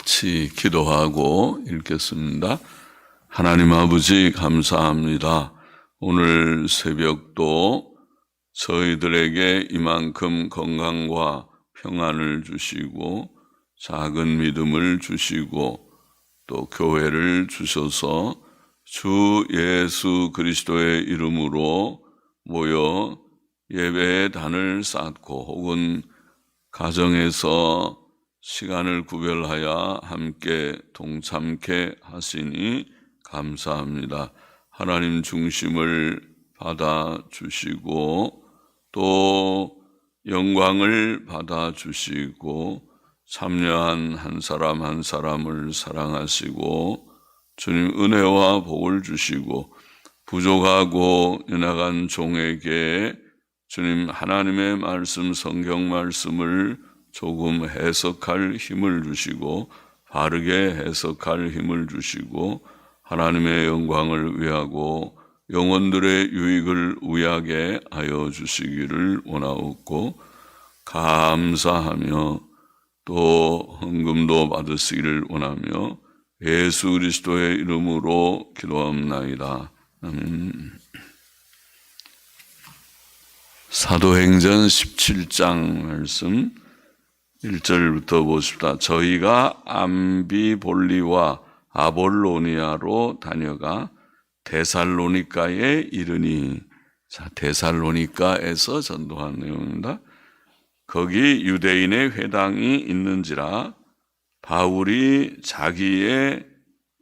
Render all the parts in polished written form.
같이 기도하고 읽겠습니다. 하나님 아버지 감사합니다. 오늘 새벽도 저희들에게 이만큼 건강과 평안을 주시고 작은 믿음을 주시고 또 교회를 주셔서 주 예수 그리스도의 이름으로 모여 예배의 단을 쌓고 혹은 가정에서 시간을 구별하여 함께 동참케 하시니 감사합니다. 하나님 중심을 받아주시고 또 영광을 받아주시고 참여한 한 사람 한 사람을 사랑하시고 주님 은혜와 복을 주시고 부족하고 연약한 종에게 주님 하나님의 말씀 성경 말씀을 조금 해석할 힘을 주시고 바르게 해석할 힘을 주시고 하나님의 영광을 위하고 영혼들의 유익을 위하게 하여 주시기를 원하옵고 감사하며 또 헌금도 받으시기를 원하며 예수 그리스도의 이름으로 기도합나이다. 아멘. 사도행전 17장 말씀 1절부터 보십시다. 저희가 암비볼리와 아볼로니아로 다녀가 데살로니가에 이르니, 자, 데살로니가에서 전도한 내용입니다. 거기 유대인의 회당이 있는지라 바울이 자기의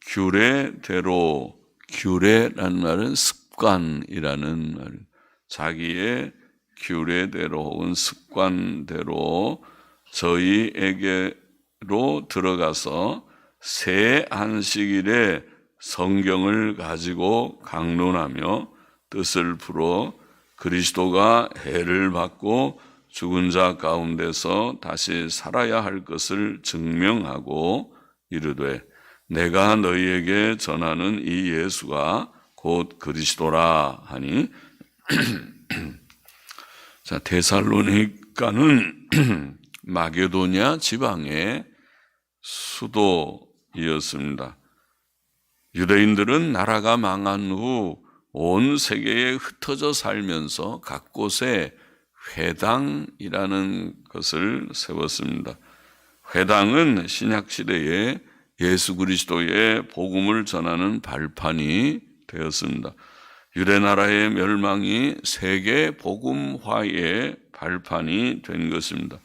규례대로, 규례라는 말은 습관이라는 말입니다. 자기의 규례대로 혹은 습관대로 저희에게로 들어가서 새 안식일에 성경을 가지고 강론하며 뜻을 풀어 그리스도가 해를 받고 죽은 자 가운데서 다시 살아야 할 것을 증명하고 이르되 내가 너희에게 전하는 이 예수가 곧 그리스도라 하니 자, 데살로니가는 마게도냐 지방의 수도이었습니다. 유대인들은 나라가 망한 후 온 세계에 흩어져 살면서 각 곳에 회당이라는 것을 세웠습니다. 회당은 신약시대에 예수 그리스도의 복음을 전하는 발판이 되었습니다. 유대나라의 멸망이 세계 복음화의 발판이 된 것입니다.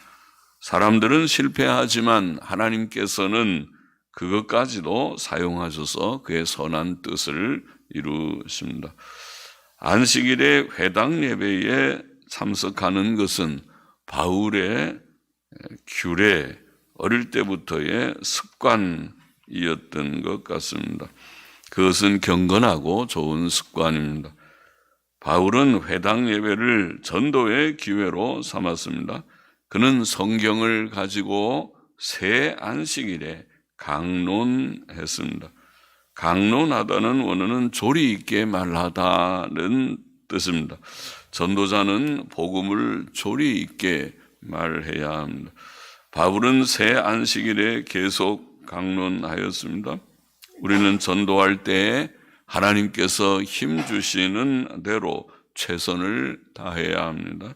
사람들은 실패하지만 하나님께서는 그것까지도 사용하셔서 그의 선한 뜻을 이루십니다. 안식일에 회당 예배에 참석하는 것은 바울의 규례, 어릴 때부터의 습관이었던 것 같습니다. 그것은 경건하고 좋은 습관입니다. 바울은 회당 예배를 전도의 기회로 삼았습니다. 그는 성경을 가지고 새 안식일에 강론했습니다. 강론하다는 원어는 조리 있게 말하다는 뜻입니다. 전도자는 복음을 조리 있게 말해야 합니다. 바울은 새 안식일에 계속 강론하였습니다. 우리는 전도할 때에 하나님께서 힘 주시는 대로 최선을 다해야 합니다.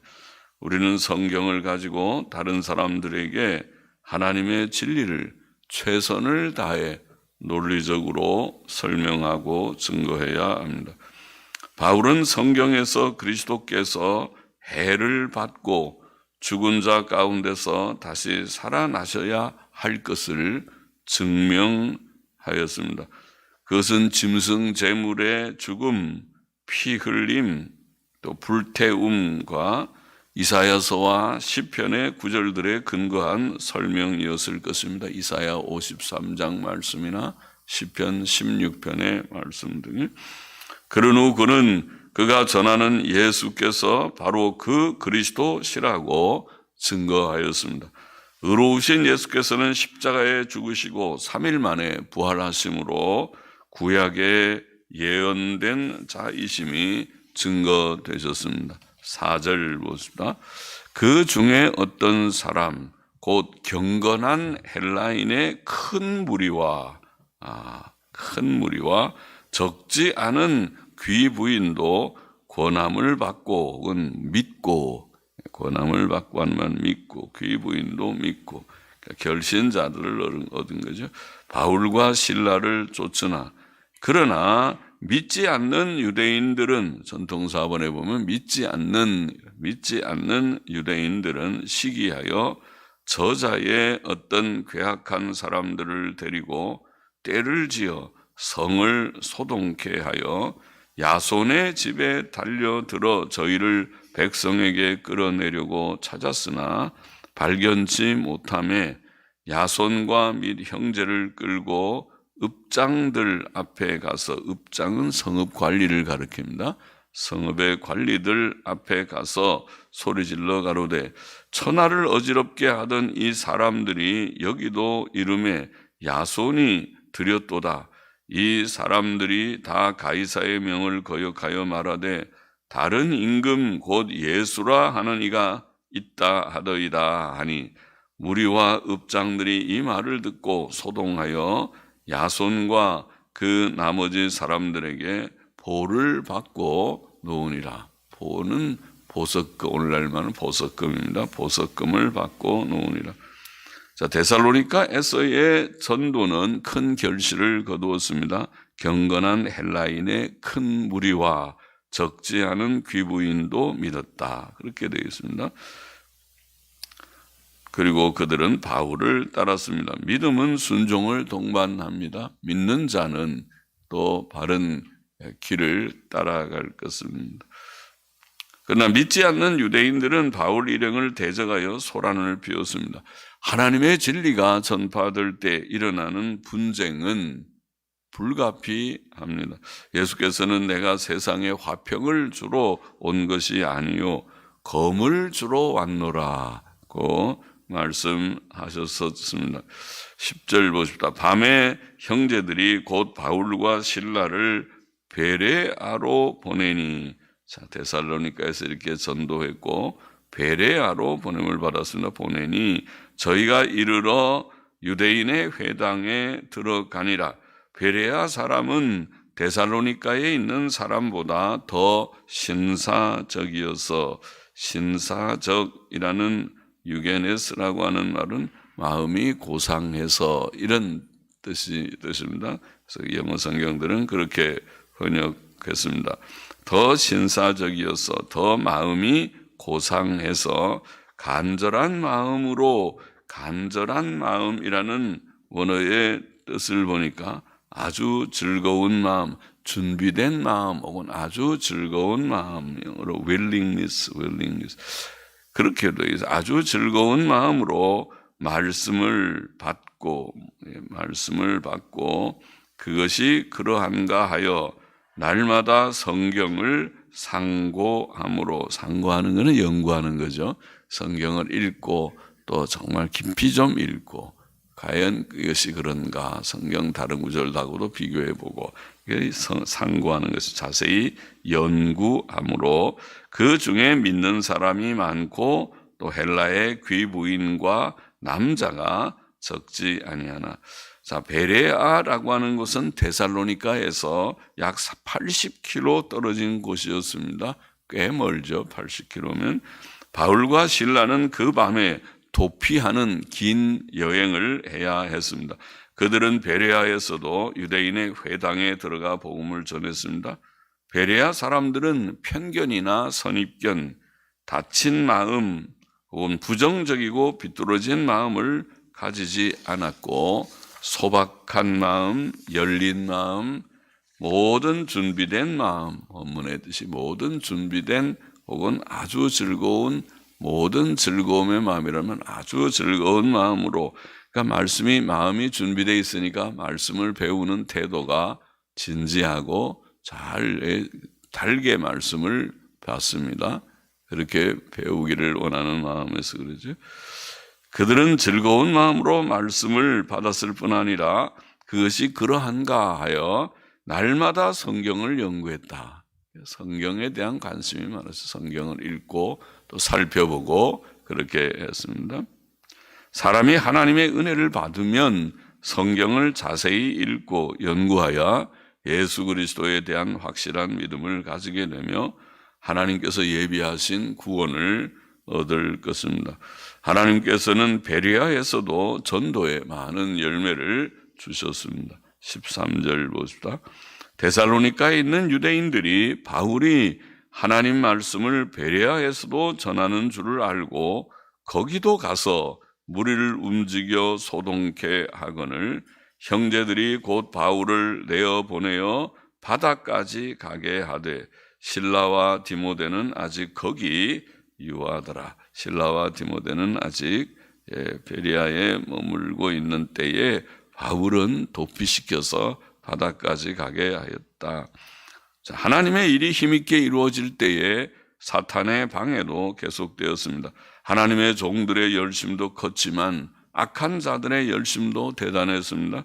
우리는 성경을 가지고 다른 사람들에게 하나님의 진리를 최선을 다해 논리적으로 설명하고 증거해야 합니다. 바울은 성경에서 그리스도께서 해를 받고 죽은 자 가운데서 다시 살아나셔야 할 것을 증명하였습니다. 그것은 짐승 제물의 죽음, 피 흘림, 또 불태움과 이사야서와 시편의 구절들에 근거한 설명이었을 것입니다. 이사야 53장 말씀이나 시편 16편의 말씀 등이. 그런 후 그는 그가 전하는 예수께서 바로 그 그리스도시라고 증거하였습니다. 의로우신 예수께서는 십자가에 죽으시고 3일 만에 부활하심으로 구약에 예언된 자이심이 증거되셨습니다. 4절 보십니다. 그 중에 어떤 사람 곧 경건한 헬라인의 큰 무리와 적지 않은 귀부인도 권함을 받고 혹은 믿고, 권함을 받고 하면 믿고, 귀부인도 믿고, 그러니까 결신자들을 얻은 거죠. 바울과 실라를 쫓으나, 그러나 믿지 않는 유대인들은, 전통사본에 보면 믿지 않는 유대인들은 시기하여 저자의 어떤 괴악한 사람들을 데리고 떼를 지어 성을 소동케 하여 야손의 집에 달려들어 저희를 백성에게 끌어내려고 찾았으나 발견치 못하매 야손과 및 형제를 끌고 읍장들 앞에 가서, 읍장은 성읍 관리를 가리킵니다. 성읍의 관리들 앞에 가서 소리질러 가로되 천하를 어지럽게 하던 이 사람들이 여기도 이름에 야손이 들였도다. 이 사람들이 다 가이사의 명을 거역하여 말하되 다른 임금 곧 예수라 하는 이가 있다 하더이다 하니, 무리와 읍장들이 이 말을 듣고 소동하여 야손과 그 나머지 사람들에게 보를 받고 놓으니라. 보는 보석금, 오늘날 말은 보석금입니다. 보석금을 받고 놓으니라. 자, 데살로니가에서의 전도는 큰 결실을 거두었습니다. 경건한 헬라인의 큰 무리와 적지 않은 귀부인도 믿었다. 그렇게 되어 있습니다. 그리고 그들은 바울을 따랐습니다. 믿음은 순종을 동반합니다. 믿는 자는 또 바른 길을 따라갈 것입니다. 그러나 믿지 않는 유대인들은 바울 일행을 대적하여 소란을 피웠습니다. 하나님의 진리가 전파될 때 일어나는 분쟁은 불가피합니다. 예수께서는 내가 세상에 화평을 주러 온 것이 아니요 검을 주러 왔노라고 말씀하셨습니다. 10절 보십시다. 밤에 형제들이 곧 바울과 실라를 베레아로 보내니, 자, 데살로니가에서 이렇게 전도했고 베레아로 보냄을 받았습니다. 보내니 저희가 이르러 유대인의 회당에 들어가니라. 베레아 사람은 데살로니가에 있는 사람보다 더 신사적이어서, 신사적이라는 유게네스라고 하는 말은 마음이 고상해서 이런 뜻입니다. 그래서 영어 성경들은 그렇게 번역했습니다. 더 신사적이어서, 더 마음이 고상해서 간절한 마음으로, 간절한 마음이라는 원어의 뜻을 보니까 아주 즐거운 마음, 준비된 마음 혹은 아주 즐거운 마음, 영어로 willingness 그렇게 되어 있어요. 아주 즐거운 마음으로 말씀을 받고 그것이 그러한가 하여 날마다 성경을 상고함으로, 상고하는 것은 연구하는 거죠. 성경을 읽고 또 정말 깊이 좀 읽고 과연 이것이 그런가, 성경 다른 구절하고도 비교해보고 상고하는 것을 자세히 연구함으로 그 중에 믿는 사람이 많고 또 헬라의 귀부인과 남자가 적지 아니하나. 자, 베레아라고 하는 곳은 데살로니가에서 약 80km 떨어진 곳이었습니다. 꽤 멀죠. 80km면. 바울과 실라는 그 밤에 도피하는 긴 여행을 해야 했습니다. 그들은 베레아에서도 유대인의 회당에 들어가 복음을 전했습니다. 베레아 사람들은 편견이나 선입견, 닫힌 마음 혹은 부정적이고 비뚤어진 마음을 가지지 않았고 소박한 마음, 열린 마음, 모든 준비된 마음, 본문의 뜻이 모든 준비된 혹은 아주 즐거운, 모든 즐거움의 마음이라면 아주 즐거운 마음으로, 그러니까 말씀이, 마음이 준비되어 있으니까 말씀을 배우는 태도가 진지하고 달게 말씀을 받습니다. 그렇게 배우기를 원하는 마음에서 그러죠. 그들은 즐거운 마음으로 말씀을 받았을 뿐 아니라 그것이 그러한가 하여 날마다 성경을 연구했다. 성경에 대한 관심이 많아서 성경을 읽고 또 살펴보고 그렇게 했습니다. 사람이 하나님의 은혜를 받으면 성경을 자세히 읽고 연구하여 예수 그리스도에 대한 확실한 믿음을 가지게 되며 하나님께서 예비하신 구원을 얻을 것입니다. 하나님께서는 베레아에서도 전도에 많은 열매를 주셨습니다. 13절 보십시다. 데살로니가에 있는 유대인들이 바울이 하나님 말씀을 베레아에서도 전하는 줄을 알고 거기도 가서 무리를 움직여 소동케 하거늘 형제들이 곧 바울을 내어 보내어 바다까지 가게 하되 실라와 디모데는 아직 거기 유하더라. 실라와 디모데는 아직 베레아에 머물고 있는 때에 바울은 도피시켜서 바다까지 가게 하였다. 하나님의 일이 힘있게 이루어질 때에 사탄의 방해도 계속되었습니다. 하나님의 종들의 열심도 컸지만 악한 자들의 열심도 대단했습니다.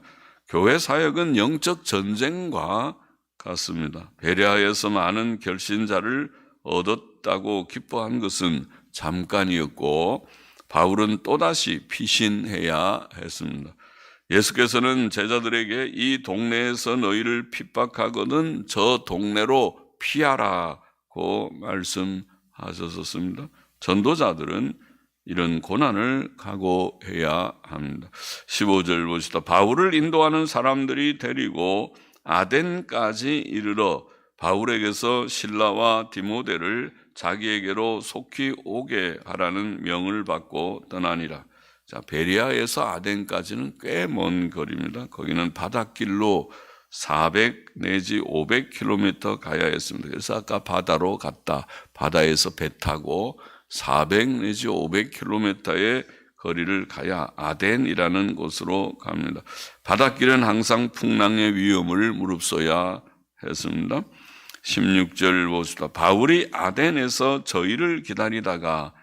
교회 사역은 영적 전쟁과 같습니다. 베레아에서 많은 결신자를 얻었다고 기뻐한 것은 잠깐이었고 바울은 또다시 피신해야 했습니다. 예수께서는 제자들에게 이 동네에서 너희를 핍박하거든 저 동네로 피하라고 말씀하셨습니다. 전도자들은 이런 고난을 각오해야 합니다. 15절 보시다. 바울을 인도하는 사람들이 데리고 아덴까지 이르러 바울에게서 실라와 디모데를 자기에게로 속히 오게 하라는 명을 받고 떠나니라. 자, 베레아에서 아덴까지는 꽤 먼 거리입니다. 거기는 바닷길로 400 내지 500km 가야 했습니다. 그래서 아까 바다로 갔다. 바다에서 배 타고 400 내지 500km의 거리를 가야 아덴이라는 곳으로 갑니다. 바닷길은 항상 풍랑의 위험을 무릅써야 했습니다. 16절 보시다. 바울이 아덴에서 저희를 기다리다가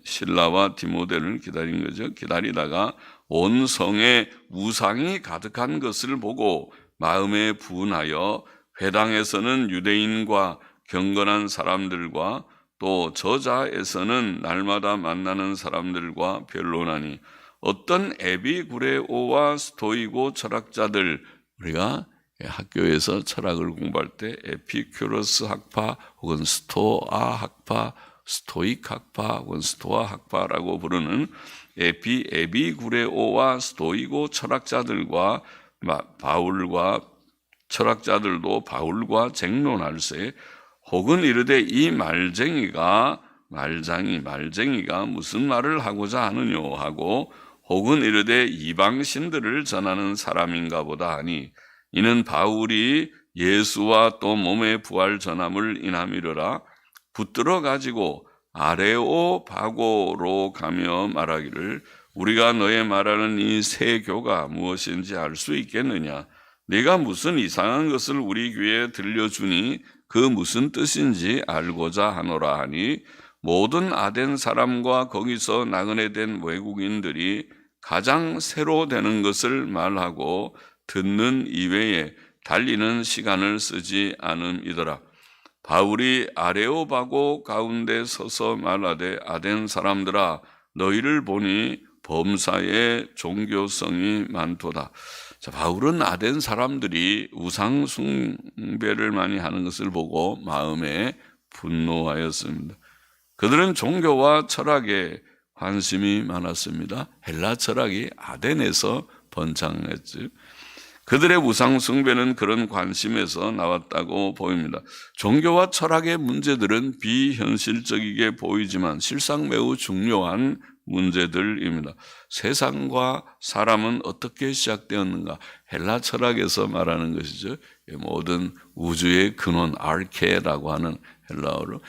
실라와 디모데를 기다린 거죠. 기다리다가 온 성에 우상이 가득한 것을 보고 마음에 분하여 회당에서는 유대인과 경건한 사람들과 또 저자에서는 날마다 만나는 사람들과 변론하니 어떤 에비구레오와 스토이고 철학자들, 우리가 학교에서 철학을 공부할 때 에피큐러스 학파 혹은 스토아 학파, 스토익 학파 혹은 스토아 학파라고 부르는 에비구레오와 스토이고 철학자들과 바울과 철학자들도 바울과 쟁론할세 혹은 이르되 이 말쟁이가 무슨 말을 하고자 하느뇨 하고 혹은 이르되 이방신들을 전하는 사람인가 보다 하니 이는 바울이 예수와 또 몸의 부활 전함을 인함이로라. 붙들어 가지고 아레오바고로 가며 말하기를 우리가 너의 말하는 이 새 교가 무엇인지 알 수 있겠느냐. 네가 무슨 이상한 것을 우리 귀에 들려주니 그 무슨 뜻인지 알고자 하노라 하니 모든 아덴 사람과 거기서 나그네 된 외국인들이 가장 새로 되는 것을 말하고 듣는 이외에 달리는 시간을 쓰지 않음이더라. 바울이 아레오바고 가운데 서서 말하되 아덴 사람들아 너희를 보니 범사에 종교성이 많도다. 자, 바울은 아덴 사람들이 우상 숭배를 많이 하는 것을 보고 마음에 분노하였습니다. 그들은 종교와 철학에 관심이 많았습니다. 헬라 철학이 아덴에서 번창했죠. 그들의 우상 숭배는 그런 관심에서 나왔다고 보입니다. 종교와 철학의 문제들은 비현실적이게 보이지만 실상 매우 중요한 문제들입니다. 세상과 사람은 어떻게 시작되었는가? 헬라 철학에서 말하는 것이죠. 모든 우주의 근원, 아르케라고 하는 헬라어로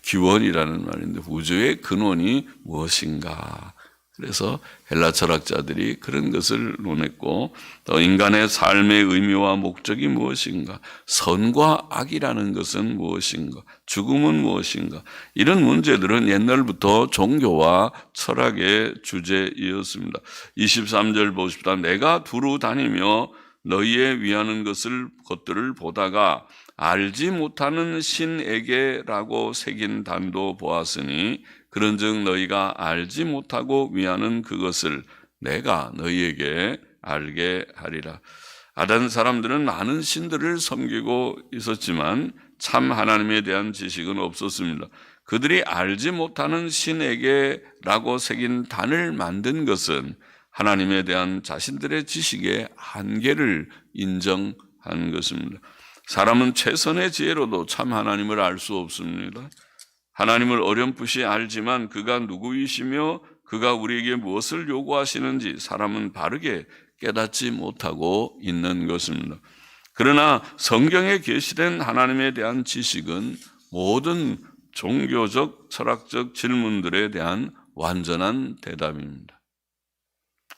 기원이라는 말인데 우주의 근원이 무엇인가? 그래서 헬라 철학자들이 그런 것을 논했고 또 인간의 삶의 의미와 목적이 무엇인가, 선과 악이라는 것은 무엇인가, 죽음은 무엇인가, 이런 문제들은 옛날부터 종교와 철학의 주제이었습니다. 23절 보십시다. 내가 두루 다니며 너희에 위하는 것들을 보다가 알지 못하는 신에게라고 새긴 단도 보았으니 그런즉 너희가 알지 못하고 위하는 그것을 내가 너희에게 알게 하리라. 아단 사람들은 많은 신들을 섬기고 있었지만 참 하나님에 대한 지식은 없었습니다. 그들이 알지 못하는 신에게라고 새긴 단을 만든 것은 하나님에 대한 자신들의 지식의 한계를 인정한 것입니다. 사람은 최선의 지혜로도 참 하나님을 알 수 없습니다. 하나님을 어렴풋이 알지만 그가 누구이시며 그가 우리에게 무엇을 요구하시는지 사람은 바르게 깨닫지 못하고 있는 것입니다. 그러나 성경에 계시된 하나님에 대한 지식은 모든 종교적, 철학적 질문들에 대한 완전한 대답입니다.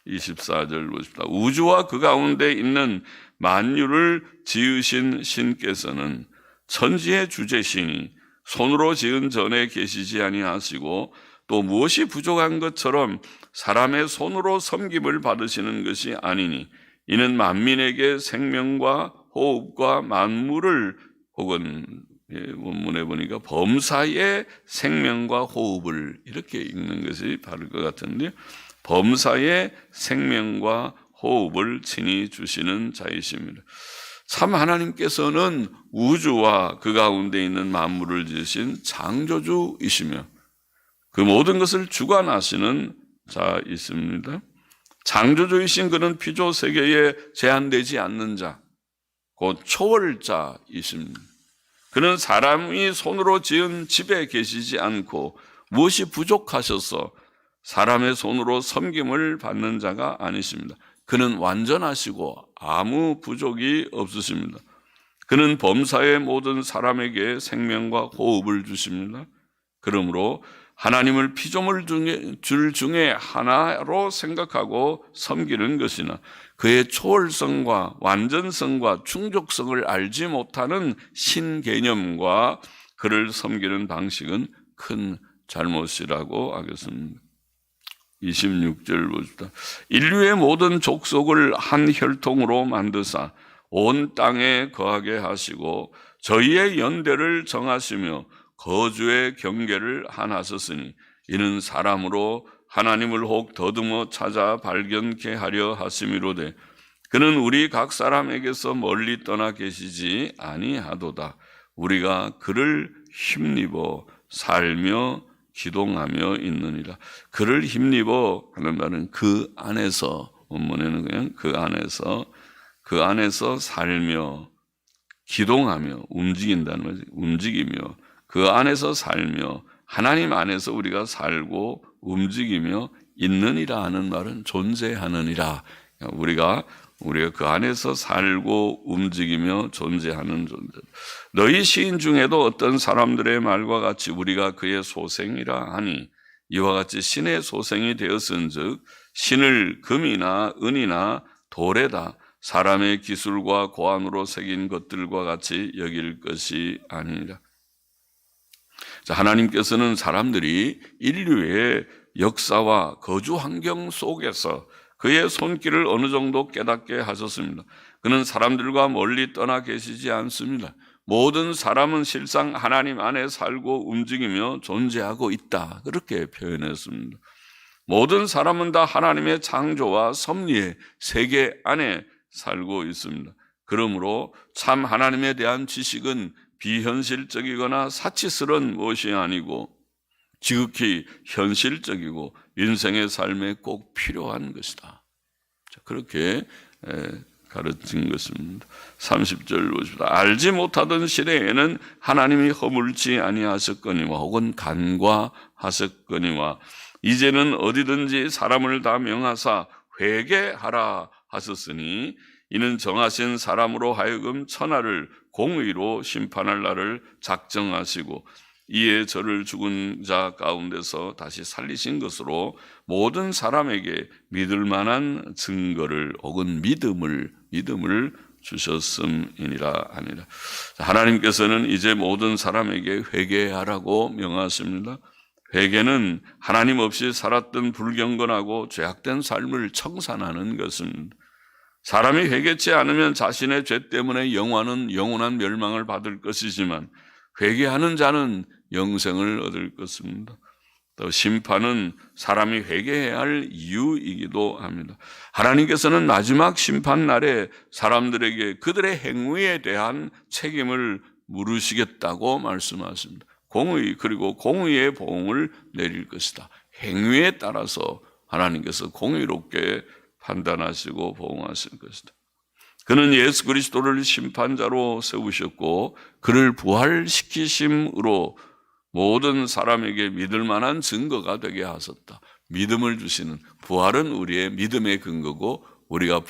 24절 보십시다. 우주와 그 가운데 있는 만유를 지으신 신께서는 천지의 주제시니 손으로 지은 전에 계시지 아니하시고 또 무엇이 부족한 것처럼 사람의 손으로 섬김을 받으시는 것이 아니니 이는 만민에게 생명과 호흡과 만물을 혹은 원문에 보니까 범사의 생명과 호흡을 이렇게 읽는 것이 바를 것 같은데 범사의 생명과 호흡을 친히 주시는 자이십니다. 참 하나님께서는 우주와 그 가운데 있는 만물을 지으신 창조주이시며 그 모든 것을 주관하시는 자이십니다. 창조주이신 그는 피조 세계에 제한되지 않는 자, 곧 초월자이십니다. 그는 사람이 손으로 지은 집에 계시지 않고 무엇이 부족하셔서 사람의 손으로 섬김을 받는 자가 아니십니다. 그는 완전하시고 아무 부족이 없으십니다. 그는 범사의 모든 사람에게 생명과 호흡을 주십니다. 그러므로 하나님을 피조물 중에 하나로 생각하고 섬기는 것이나 그의 초월성과 완전성과 충족성을 알지 못하는 신개념과 그를 섬기는 방식은 큰 잘못이라고 하겠습니다. 26절 보십시다. 인류의 모든 족속을 한 혈통으로 만드사 온 땅에 거하게 하시고 저희의 연대를 정하시며 거주의 경계를 하나셨으니 이는 사람으로 하나님을 혹 더듬어 찾아 발견케 하려 하심이로되 그는 우리 각 사람에게서 멀리 떠나 계시지 아니하도다. 우리가 그를 힘입어 살며 기동하며 있느니라. 그를 힘입어 하는 말은 그 안에서, 원문에는 그냥 그 안에서 살며 기동하며 움직인다는 거지. 움직이며 그 안에서 살며 하나님 안에서 우리가 살고 움직이며 있느니라 하는 말은 존재하느니라. 우리가 그 안에서 살고 움직이며 존재하는 존재. 너희 시인 중에도 어떤 사람들의 말과 같이 우리가 그의 소생이라 하니 이와 같이 신의 소생이 되었은즉 신을 금이나 은이나 돌에다 사람의 기술과 고안으로 새긴 것들과 같이 여길 것이 아니니라. 하나님께서는 사람들이 인류의 역사와 거주 환경 속에서 그의 손길을 어느 정도 깨닫게 하셨습니다. 그는 사람들과 멀리 떠나 계시지 않습니다. 모든 사람은 실상 하나님 안에 살고 움직이며 존재하고 있다. 그렇게 표현했습니다. 모든 사람은 다 하나님의 창조와 섭리의 세계 안에 살고 있습니다. 그러므로 참 하나님에 대한 지식은 비현실적이거나 사치스러운 무엇이 아니고 지극히 현실적이고 인생의 삶에 꼭 필요한 것이다. 그렇게 가르친 것입니다. 30절 보십시다. 알지 못하던 시대에는 하나님이 허물지 아니하셨거니와 혹은 간과하셨거니와 이제는 어디든지 사람을 다 명하사 회개하라 하셨으니 이는 정하신 사람으로 하여금 천하를 공의로 심판할 날을 작정하시고 이에 저를 죽은 자 가운데서 다시 살리신 것으로 모든 사람에게 믿을 만한 증거를 혹은 믿음을 주셨음이니라 하니라. 하나님께서는 이제 모든 사람에게 회개하라고 명하십니다. 회개는 하나님 없이 살았던 불경건하고 죄악된 삶을 청산하는 것입니다. 사람이 회개치 않으면 자신의 죄 때문에 영원한 멸망을 받을 것이지만 회개하는 자는 영생을 얻을 것입니다. 또 심판은 사람이 회개해야 할 이유이기도 합니다. 하나님께서는 마지막 심판 날에 사람들에게 그들의 행위에 대한 책임을 물으시겠다고 말씀하십니다. 공의, 그리고 공의의 보응을 내릴 것이다. 행위에 따라서 하나님께서 공의롭게 판단하시고 보응하실 것이다. 그는 예수 그리스도를 심판자로 세우셨고 그를 부활시키심으로 모든 사람에게 믿을 만한 증거가 되게 하셨다. 믿음을 주시는, 부활은 우리의 믿음의 근거고 우리가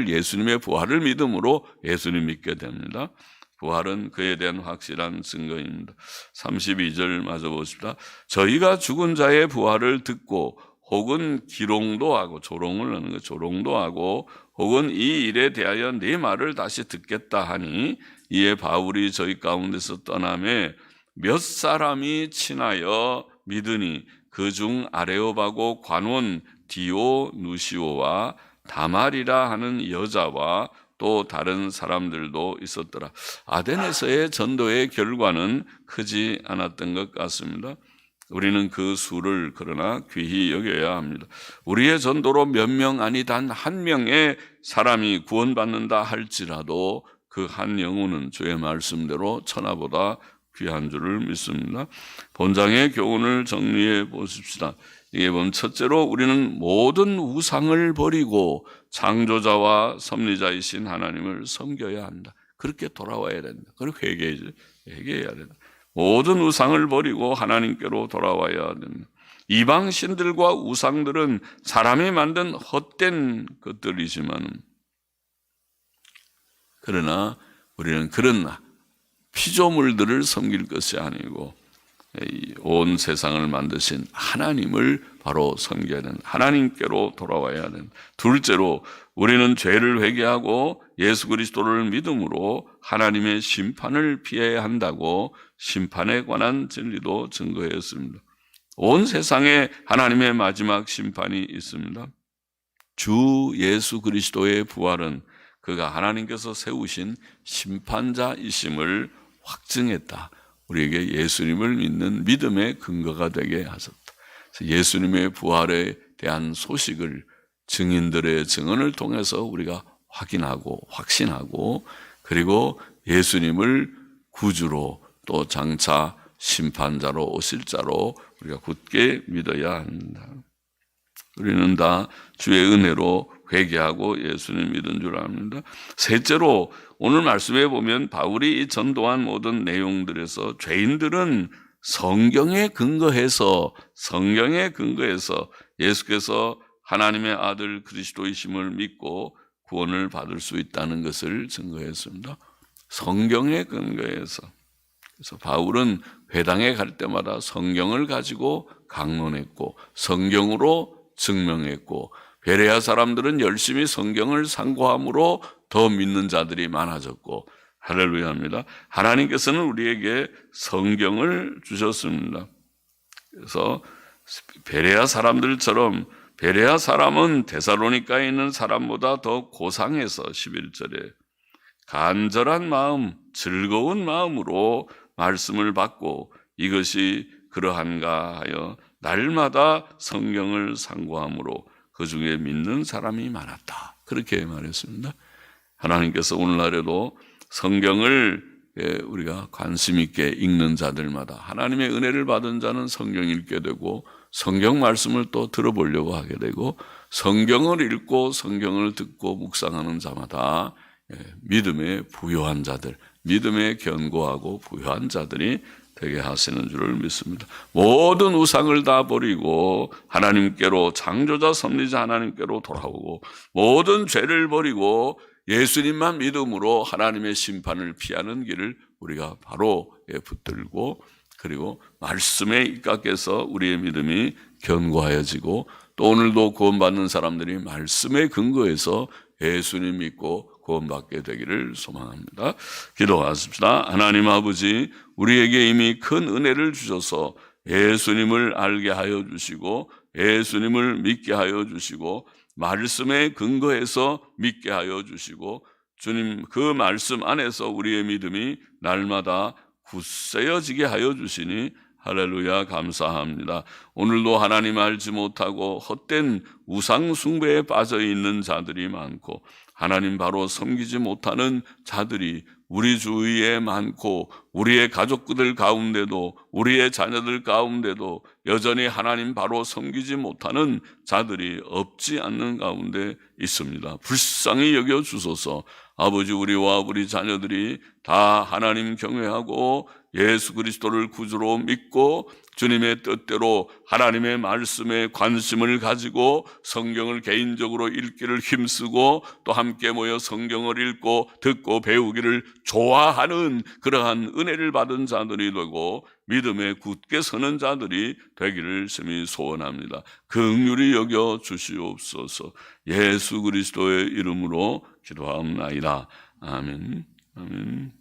예수님의 부활을 믿음으로 예수님 믿게 됩니다. 부활은 그에 대한 확실한 증거입니다. 32절 마저 보십시다. 저희가 죽은 자의 부활을 듣고 혹은 기롱도 하고, 조롱을 하는 거, 조롱도 하고 혹은 이 일에 대하여 네 말을 다시 듣겠다 하니 이에 바울이 저희 가운데서 떠나매 몇 사람이 친하여 믿으니 그중 아레오바고 관원 디오누시오와 다말이라 하는 여자와 또 다른 사람들도 있었더라. 아덴에서의 전도의 결과는 크지 않았던 것 같습니다. 우리는 그 수를 그러나 귀히 여겨야 합니다. 우리의 전도로 몇 명 아니 단 한 명의 사람이 구원받는다 할지라도 그 한 영혼은 주의 말씀대로 천하보다 귀한 줄을 믿습니다. 본장의 교훈을 정리해 보십시다. 이게 보면 첫째로 우리는 모든 우상을 버리고 창조자와 섭리자이신 하나님을 섬겨야 한다. 그렇게 돌아와야 된다. 그렇게 회개해야 된다. 모든 우상을 버리고 하나님께로 돌아와야 됩니다. 이방 신들과 우상들은 사람이 만든 헛된 것들이지만 그러나 우리는 그런 피조물들을 섬길 것이 아니고 온 세상을 만드신 하나님을 바로 섬겨야 된다. 하나님께로 돌아와야 된다. 둘째로 우리는 죄를 회개하고 예수 그리스도를 믿음으로 하나님의 심판을 피해야 한다고 심판에 관한 진리도 증거했습니다. 온 세상에 하나님의 마지막 심판이 있습니다. 주 예수 그리스도의 부활은 그가 하나님께서 세우신 심판자이심을 확증했다. 우리에게 예수님을 믿는 믿음의 근거가 되게 하셨다. 예수님의 부활에 대한 소식을 증인들의 증언을 통해서 우리가 확인하고 확신하고 그리고 예수님을 구주로 또 장차 심판자로 오실 자로 우리가 굳게 믿어야 한다. 우리는 다 주의 은혜로 회개하고 예수님 믿은 줄 압니다. 셋째로 오늘 말씀에 보면 바울이 전도한 모든 내용들에서 죄인들은 성경에 근거해서 예수께서 하나님의 아들 그리스도이심을 믿고 구원을 받을 수 있다는 것을 증거했습니다. 성경에 근거해서. 그래서 바울은 회당에 갈 때마다 성경을 가지고 강론했고 성경으로 증명했고 베레아 사람들은 열심히 성경을 상고함으로 더 믿는 자들이 많아졌고 할렐루야입니다. 하나님께서는 우리에게 성경을 주셨습니다. 그래서 베레아 사람들처럼 베레아 사람은 데살로니가에 있는 사람보다 더 고상해서 11절에 간절한 마음, 즐거운 마음으로 말씀을 받고 이것이 그러한가 하여 날마다 성경을 상고함으로 그 중에 믿는 사람이 많았다. 그렇게 말했습니다. 하나님께서 오늘날에도 성경을 우리가 관심 있게 읽는 자들마다 하나님의 은혜를 받은 자는 성경 읽게 되고 성경 말씀을 또 들어보려고 하게 되고 성경을 읽고 성경을 듣고 묵상하는 자마다 믿음에 부요한 자들, 믿음에 견고하고 부요한 자들이 되게 하시는 줄을 믿습니다. 모든 우상을 다 버리고 하나님께로 창조자 섭리자 하나님께로 돌아오고 모든 죄를 버리고 예수님만 믿음으로 하나님의 심판을 피하는 길을 우리가 바로 붙들고 그리고 말씀에 입각해서 우리의 믿음이 견고하여지고 또 오늘도 구원받는 사람들이 말씀에 근거해서 예수님 믿고 구원받게 되기를 소망합니다. 기도하십시다. 하나님 아버지, 우리에게 이미 큰 은혜를 주셔서 예수님을 알게 하여 주시고 예수님을 믿게 하여 주시고 말씀에 근거해서 믿게 하여 주시고 주님 그 말씀 안에서 우리의 믿음이 날마다 굳세어지게 하여 주시니 할렐루야, 감사합니다. 오늘도 하나님 알지 못하고 헛된 우상 숭배에 빠져 있는 자들이 많고 하나님 바로 섬기지 못하는 자들이 우리 주위에 많고 우리의 가족들 가운데도 우리의 자녀들 가운데도 여전히 하나님 바로 섬기지 못하는 자들이 없지 않는 가운데 있습니다. 불쌍히 여겨 주소서. 아버지, 우리와 우리 자녀들이 다 하나님 경외하고 예수 그리스도를 구주로 믿고 주님의 뜻대로 하나님의 말씀에 관심을 가지고 성경을 개인적으로 읽기를 힘쓰고 또 함께 모여 성경을 읽고 듣고 배우기를 좋아하는 그러한 은혜를 받은 자들이 되고 믿음에 굳게 서는 자들이 되기를 심히 소원합니다. 긍휼히 여겨 주시옵소서. 예수 그리스도의 이름으로 기도하옵나이다. 아멘. 아멘.